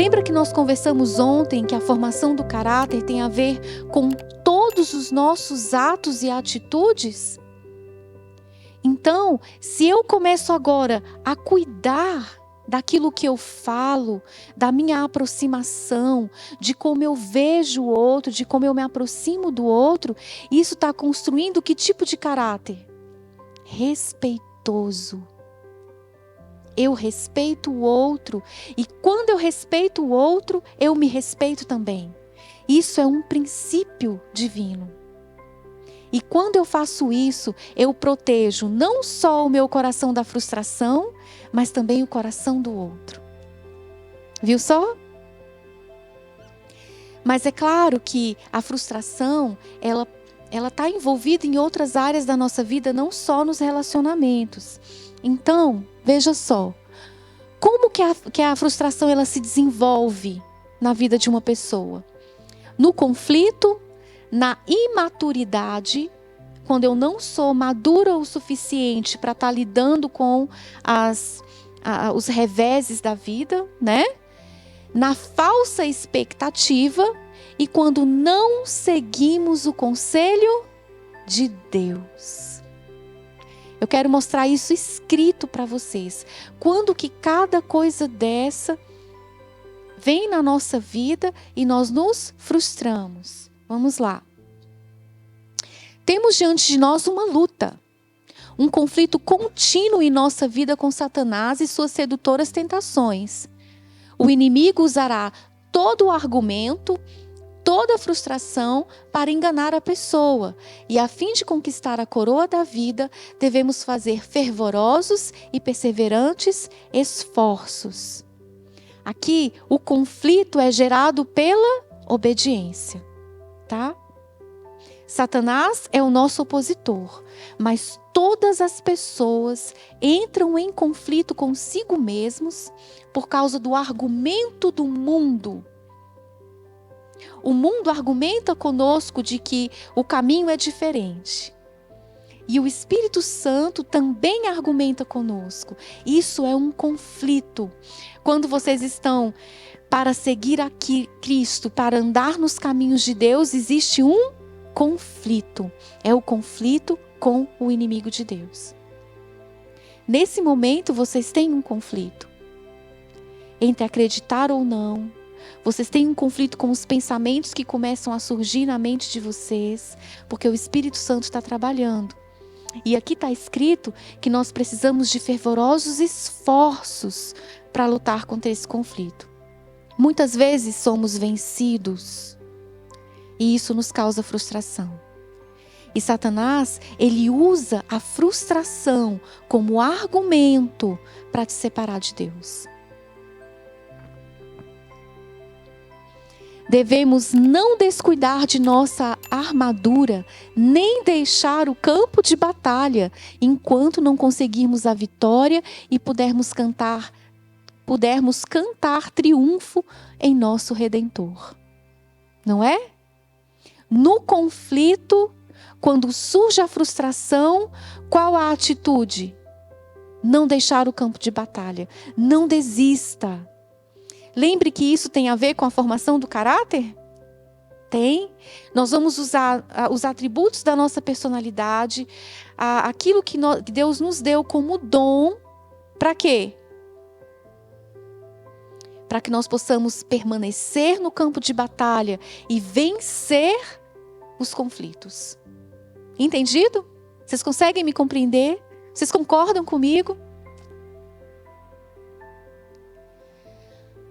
Lembra que nós conversamos ontem que a formação do caráter tem a ver com todos os nossos atos e atitudes? Então, se eu começo agora a cuidar daquilo que eu falo, da minha aproximação, de como eu vejo o outro, de como eu me aproximo do outro, isso está construindo que tipo de caráter? Respeitoso. Eu respeito o outro, e quando eu respeito o outro, eu me respeito também. Isso é um princípio divino. E quando eu faço isso, eu protejo não só o meu coração da frustração, mas também o coração do outro. Viu só? Mas é claro que a frustração, ela está envolvida em outras áreas da nossa vida, não só nos relacionamentos. Então, veja só, como que a frustração ela se desenvolve na vida de uma pessoa? No conflito, na imaturidade, quando eu não sou madura o suficiente para estar lidando com os reveses da vida, né? Na falsa expectativa e quando não seguimos o conselho de Deus. Eu quero mostrar isso escrito para vocês. Quando que cada coisa dessa vem na nossa vida e nós nos frustramos. Vamos lá. Temos diante de nós uma luta, um conflito contínuo em nossa vida com Satanás e suas sedutoras tentações. O inimigo usará todo o argumento, toda a frustração para enganar a pessoa. E a fim de conquistar a coroa da vida, devemos fazer fervorosos e perseverantes esforços. Aqui, o conflito é gerado pela obediência, tá? Satanás é o nosso opositor, mas todas as pessoas entram em conflito consigo mesmos por causa do argumento do mundo. O mundo argumenta conosco de que o caminho é diferente. E o Espírito Santo também argumenta conosco. Isso é um conflito. Quando vocês estão para seguir aqui Cristo, para andar nos caminhos de Deus, existe um conflito. É o conflito com o inimigo de Deus. Nesse momento, vocês têm um conflito entre acreditar ou não. Vocês têm um conflito com os pensamentos que começam a surgir na mente de vocês, porque o Espírito Santo está trabalhando. E aqui está escrito que nós precisamos de fervorosos esforços para lutar contra esse conflito. Muitas vezes somos vencidos e isso nos causa frustração. E Satanás, ele usa a frustração como argumento para te separar de Deus. Devemos não descuidar de nossa armadura, nem deixar o campo de batalha, enquanto não conseguirmos a vitória e pudermos cantar triunfo em nosso Redentor. Não é? No conflito, quando surge a frustração, qual a atitude? Não deixar o campo de batalha. Não desista. Lembre que isso tem a ver com a formação do caráter? Tem. Nós vamos usar os atributos da nossa personalidade, aquilo que Deus nos deu como dom, para quê? Para que nós possamos permanecer no campo de batalha e vencer os conflitos. Entendido? Vocês conseguem me compreender? Vocês concordam comigo?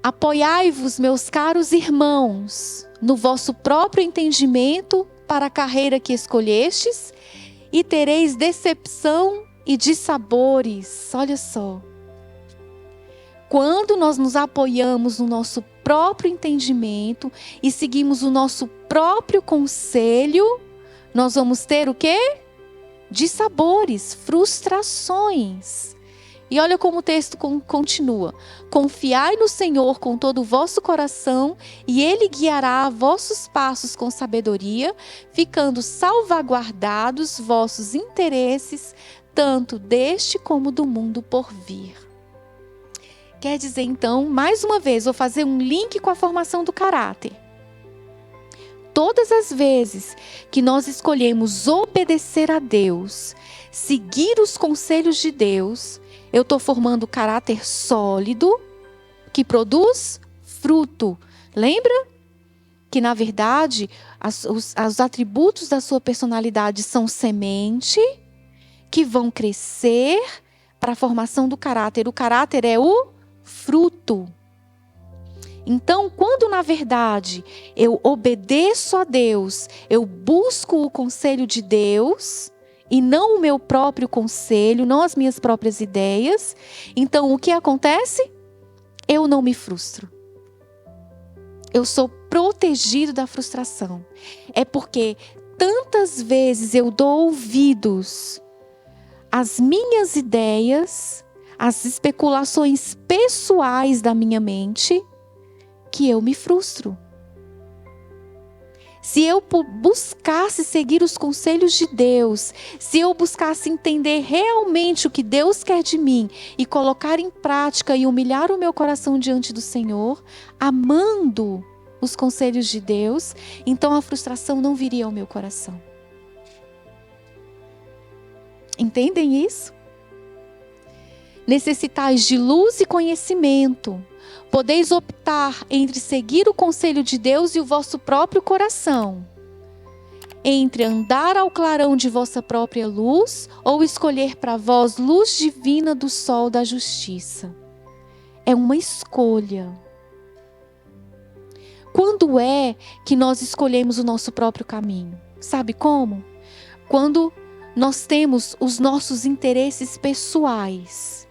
Apoiai-vos, meus caros irmãos, no vosso próprio entendimento para a carreira que escolhestes, e tereis decepção e dissabores. Olha só. Quando nós nos apoiamos no nosso próprio entendimento e seguimos o nosso próprio conselho, nós vamos ter o quê? Dissabores, frustrações. E olha como o texto continua. Confiai no Senhor com todo o vosso coração e Ele guiará vossos passos com sabedoria, ficando salvaguardados vossos interesses, tanto deste como do mundo por vir. Quer dizer, então, mais uma vez, vou fazer um link com a formação do caráter. Todas as vezes que nós escolhemos obedecer a Deus, seguir os conselhos de Deus, eu estou formando caráter sólido que produz fruto. Lembra que, na verdade, os atributos da sua personalidade são semente que vão crescer para a formação do caráter. O caráter é o fruto. Então, quando na verdade eu obedeço a Deus, eu busco o conselho de Deus e não o meu próprio conselho, não as minhas próprias ideias, então o que acontece? Eu não me frustro. Eu sou protegido da frustração. É porque tantas vezes eu dou ouvidos às minhas ideias, às especulações pessoais da minha mente, que eu me frustro. Se eu buscasse seguir os conselhos de Deus, se eu buscasse entender realmente o que Deus quer de mim e colocar em prática e humilhar o meu coração diante do Senhor, amando os conselhos de Deus, então a frustração não viria ao meu coração. Entendem isso? Necessitais de luz e conhecimento. Podeis optar entre seguir o conselho de Deus e o vosso próprio coração, entre andar ao clarão de vossa própria luz ou escolher para vós luz divina do sol da justiça. É uma escolha. Quando é que nós escolhemos o nosso próprio caminho? Sabe como? Quando nós temos os nossos interesses pessoais.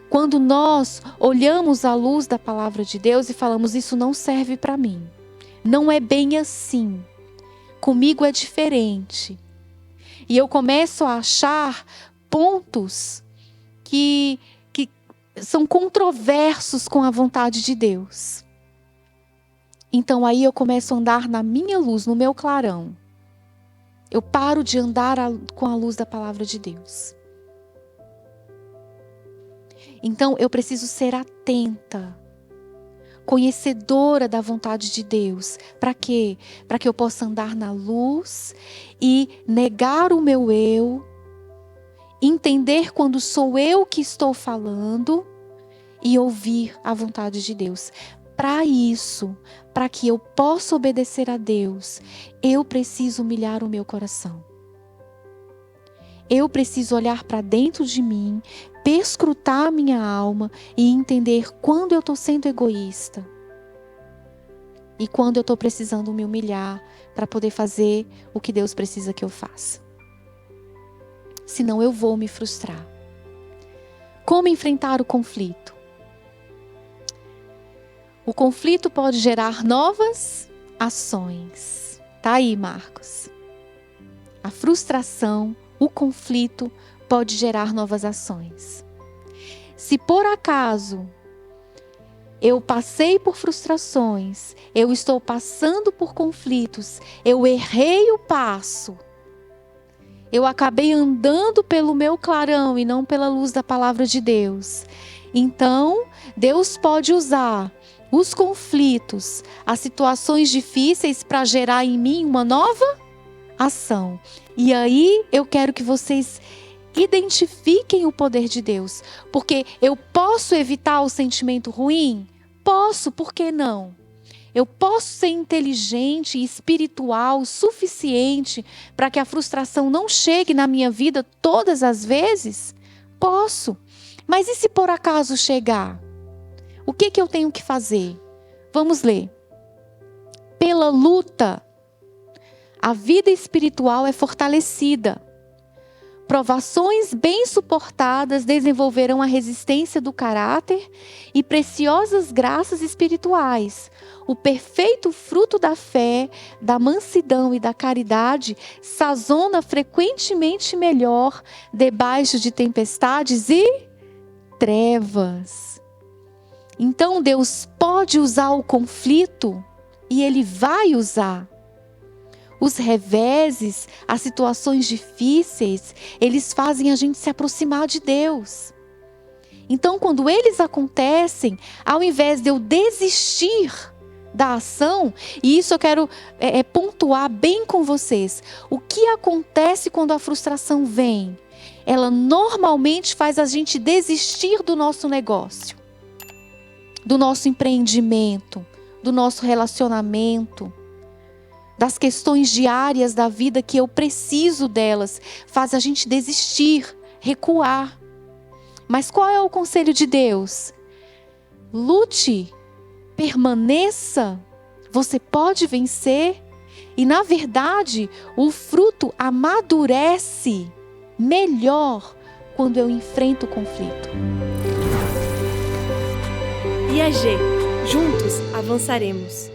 Quando nós olhamos à luz da palavra de Deus e falamos, isso não serve para mim. Não é bem assim. Comigo é diferente. E eu começo a achar pontos que são controversos com a vontade de Deus. Então aí eu começo a andar na minha luz, no meu clarão. Eu paro de andar com a luz da palavra de Deus. Então eu preciso ser atenta, conhecedora da vontade de Deus. Para quê? Para que eu possa andar na luz e negar o meu eu, entender quando sou eu que estou falando e ouvir a vontade de Deus. Para isso, para que eu possa obedecer a Deus, eu preciso humilhar o meu coração. Eu preciso olhar para dentro de mim, perscrutar a minha alma e entender quando eu estou sendo egoísta. E quando eu estou precisando me humilhar para poder fazer o que Deus precisa que eu faça. Senão eu vou me frustrar. Como enfrentar o conflito? O conflito pode gerar novas ações. Tá aí, Marcos. A frustração, o conflito pode gerar novas ações. Se por acaso eu passei por frustrações, eu estou passando por conflitos, eu errei o passo, eu acabei andando pelo meu clarão e não pela luz da palavra de Deus, então Deus pode usar os conflitos, as situações difíceis para gerar em mim uma nova ação. E aí eu quero que vocês identifiquem o poder de Deus. Porque eu posso evitar o sentimento ruim? Posso, por que não? Eu posso ser inteligente e espiritual o suficiente para que a frustração não chegue na minha vida todas as vezes? Posso. Mas e se por acaso chegar? O que eu tenho que fazer? Vamos ler. Pela luta, a vida espiritual é fortalecida. Provações bem suportadas desenvolverão a resistência do caráter e preciosas graças espirituais. O perfeito fruto da fé, da mansidão e da caridade sazona frequentemente melhor debaixo de tempestades e trevas. Então Deus pode usar o conflito e Ele vai usar. Os reveses, as situações difíceis, eles fazem a gente se aproximar de Deus. Então, quando eles acontecem, ao invés de eu desistir da ação, e isso eu quero pontuar bem com vocês. O que acontece quando a frustração vem? Ela normalmente faz a gente desistir do nosso negócio, do nosso empreendimento, do nosso relacionamento, das questões diárias da vida que eu preciso delas. Faz a gente desistir, recuar. Mas qual é o conselho de Deus? Lute, permaneça, você pode vencer. E na verdade, o fruto amadurece melhor quando eu enfrento o conflito. IAG, juntos avançaremos.